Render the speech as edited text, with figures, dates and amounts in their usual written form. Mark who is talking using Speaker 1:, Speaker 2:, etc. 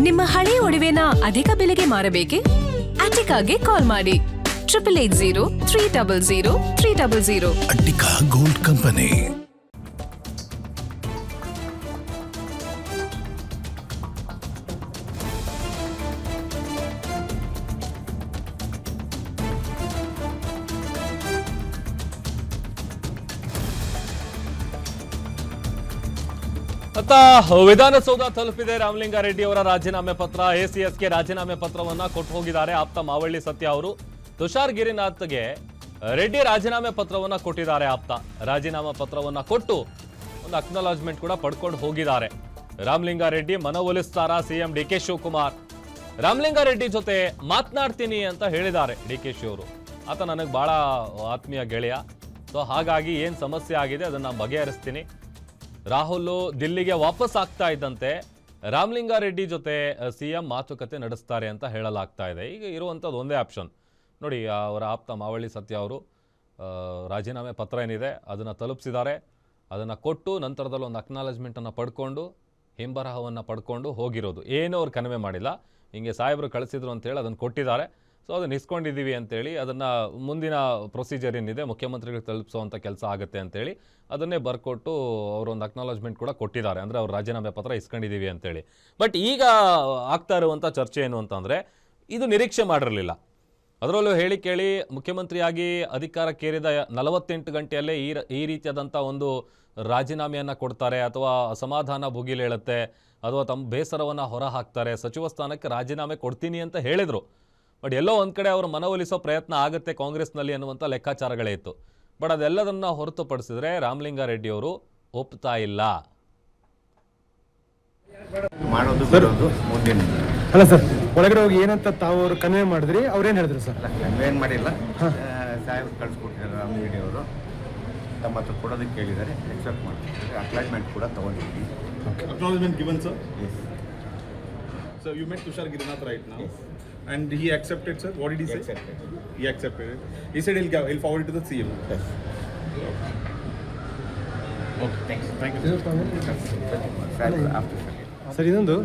Speaker 1: ನಿಮ್ಮ ಹಳೆ ಒಡವೆನ ಅಧಿಕ ಬೆಲೆಗೆ ಮಾರಬೇಕೆ? ಅಟಿಕಾಗೆ ಕಾಲ್ ಮಾಡಿ 8880
Speaker 2: ಅಟ್ಟಿಕಾ ಗೋಲ್ಡ್ ಕಂಪನಿ.
Speaker 3: ವಿಧಾನಸೌಧ ತಲುಪಿದೆ ರಾಮಲಿಂಗಾರೆಡ್ಡಿ ಅವರ ರಾಜೀನಾಮೆ ಪತ್ರ. ಎಸಿಎಸ್ಗೆ ರಾಜೀನಾಮೆ ಪತ್ರವನ್ನ ಕೊಟ್ಟು ಹೋಗಿದ್ದಾರೆ ಆಪ್ತ ಮಾವಳ್ಳಿ ಸತ್ಯ ಅವರು. ತುಷಾರ್ ಗಿರಿನಾಥ್ಗೆ ರೆಡ್ಡಿ ರಾಜೀನಾಮೆ ಪತ್ರವನ್ನ ಕೊಟ್ಟಿದ್ದಾರೆ ಆಪ್ತ. ರಾಜೀನಾಮೆ ಪತ್ರವನ್ನ ಕೊಟ್ಟು ಒಂದು ಅಕ್ನಾಲಜ್ಮೆಂಟ್ ಕೂಡ ಪಡ್ಕೊಂಡು ಹೋಗಿದ್ದಾರೆ. ರಾಮಲಿಂಗಾರೆಡ್ಡಿ ಮನವೊಲಿಸ್ತಾರ ಸಿಎಂ ಡಿಕೆ ಶಿವಕುಮಾರ್? ರಾಮಲಿಂಗಾರೆಡ್ಡಿ ಜೊತೆ ಮಾತನಾಡ್ತೀನಿ ಅಂತ ಹೇಳಿದ್ದಾರೆ ಡಿಕೆ ಶಿ ಅವರು. ಆತ ನನಗೆ ಬಹಳ ಆತ್ಮೀಯ ಗೆಳೆಯ, ಸೊ ಹಾಗಾಗಿ ಏನು ಸಮಸ್ಯೆ ಆಗಿದೆ ಅದನ್ನ ಬಗೆಹರಿಸ್ತೀನಿ. ರಾಹುಲ್ ದಿಲ್ಲಿಗೆ ವಾಪಸ್ ಆಗ್ತಾ ಇದ್ದಂತೆ ರಾಮಲಿಂಗಾರೆಡ್ಡಿ ಜೊತೆ ಸಿಎಂ ಮಾತುಕತೆ ನಡೆಸ್ತಾರೆ ಅಂತ ಹೇಳಲಾಗ್ತಾ ಇದೆ. ಈಗ ಇರುವಂಥದ್ದು ಒಂದೇ ಆಪ್ಷನ್ ನೋಡಿ, ಅವರ ಆಪ್ತ ಮಾವಳ್ಳಿ ಸತ್ಯ ಅವರು ರಾಜೀನಾಮೆ ಪತ್ರ ಏನಿದೆ ಅದನ್ನು ತಲುಪಿಸಿದ್ದಾರೆ. ಅದನ್ನು ಕೊಟ್ಟು ನಂತರದಲ್ಲಿ ಒಂದು ಅಕ್ನಾಲಜ್ಮೆಂಟನ್ನು ಪಡ್ಕೊಂಡು ಹಿಂಬರಹವನ್ನು ಪಡ್ಕೊಂಡು ಹೋಗಿರೋದು. ಏನೂ ಅವ್ರು ಕಡಿಮೆ ಮಾಡಿಲ್ಲ. ಹಿಂಗೆ ಸಾಹೇಬರು ಕಳಿಸಿದ್ರು ಅಂತೇಳಿ ಅದನ್ನು ಕೊಟ್ಟಿದ್ದಾರೆ. ಸೊ ಅದನ್ನು ಇಸ್ಕೊಂಡಿದ್ದೀವಿ ಅಂತೇಳಿ ಅದನ್ನು ಮುಂದಿನ ಪ್ರೊಸೀಜರ್ ಏನಿದೆ ಮುಖ್ಯಮಂತ್ರಿಗಳಿಗೆ ತಲುಪಿಸುವಂಥ ಕೆಲಸ ಆಗುತ್ತೆ ಅಂತೇಳಿ ಅದನ್ನೇ ಬರ್ಕೊಟ್ಟು ಅವರೊಂದು ಅಕ್ನಾಲಜ್ಮೆಂಟ್ ಕೂಡ ಕೊಟ್ಟಿದ್ದಾರೆ. ಅಂದರೆ ಅವ್ರು ರಾಜೀನಾಮೆ ಪತ್ರ ಇಸ್ಕೊಂಡಿದ್ದೀವಿ ಅಂತೇಳಿ. ಬಟ್ ಈಗ ಆಗ್ತಾ ಇರುವಂಥ ಚರ್ಚೆ ಏನು ಅಂತಂದರೆ, ಇದು ನಿರೀಕ್ಷೆ ಮಾಡಿರಲಿಲ್ಲ. ಅದರಲ್ಲೂ ಹೇಳಿ ಕೇಳಿ ಮುಖ್ಯಮಂತ್ರಿಯಾಗಿ ಅಧಿಕಾರಕ್ಕೇರಿದ 48 ಗಂಟೆಯಲ್ಲೇ ಈ ರೀತಿಯಾದಂಥ ಒಂದು ರಾಜೀನಾಮೆಯನ್ನು ಕೊಡ್ತಾರೆ, ಅಥವಾ ಅಸಮಾಧಾನ ಭುಗಿಲೇಳುತ್ತೆ, ಅಥವಾ ತಮ್ಮ ಬೇಸರವನ್ನು ಹೊರ ಹಾಕ್ತಾರೆ. ಸಚಿವ ಸ್ಥಾನಕ್ಕೆ ರಾಜೀನಾಮೆ ಕೊಡ್ತೀನಿ ಅಂತ ಹೇಳಿದರು. ಬಟ್ ಎಲ್ಲೋ ಒಂದು ಕಡೆ ಅವರು ಮನವೊಲಿಸೋ ಪ್ರಯತ್ನ ಆಗುತ್ತೆ ಕಾಂಗ್ರೆಸ್ನಲ್ಲಿ ಅನ್ನುವಂಥ ಲೆಕ್ಕಾಚಾರಗಳೇ ಇತ್ತು. ಬಟ್ ಅದೆಲ್ಲದನ್ನು ಹೊರತುಪಡಿಸಿದ್ರೆ ರಾಮಲಿಂಗಾರೆಡ್ಡಿ ಅವರು ಒಪ್ತಾ ಇಲ್ಲ.
Speaker 4: ಅಲ್ಲ ಸರ್, ಒಳಗಡೆ ಹೋಗಿ ಏನಂತ ತಾವು ಅವರು ಕನ್ವೆ ಮಾಡಿದ್ರಿ, ಅವ್ರೇನು ಹೇಳಿದ್ರು ಸರ್?
Speaker 5: ಕನ್ವೆ ಏನು ಮಾಡಿಲ್ಲ, ಸಾಹೇಬ್ ಕಳಿಸ್ಕೊಟ್ಟಿದ್ದಾರೆ. ರಾಮಲಿಂಗಾರೆಡ್ಡಿ ಅವರು ತಮ್ಮ ಹತ್ರ ಕೊಡೋದಕ್ಕೆ ಕೇಳಿದ್ದಾರೆ, ಎಕ್ಸೆಪ್ಟ್ ಮಾಡ್ತಿದ್ದಾರೆ. ಅಕ್ಲಾಜ್ಮೆಂಟ್ ಕೂಡ ತೊಗೊಂಡಿದ್ದೀವಿ.
Speaker 6: Acknowledgement given, sir?
Speaker 5: Yes.
Speaker 6: So you met Tushar Girinath right now?
Speaker 5: Yes.
Speaker 6: And he accepted, sir? What did he say?
Speaker 5: Accepted.
Speaker 6: He accepted it. He said he'll forward it to the CM.
Speaker 5: Yes.
Speaker 6: Okay.
Speaker 5: Thanks.
Speaker 6: Thank you, sir.
Speaker 5: After
Speaker 4: sir, ಇದೊಂದು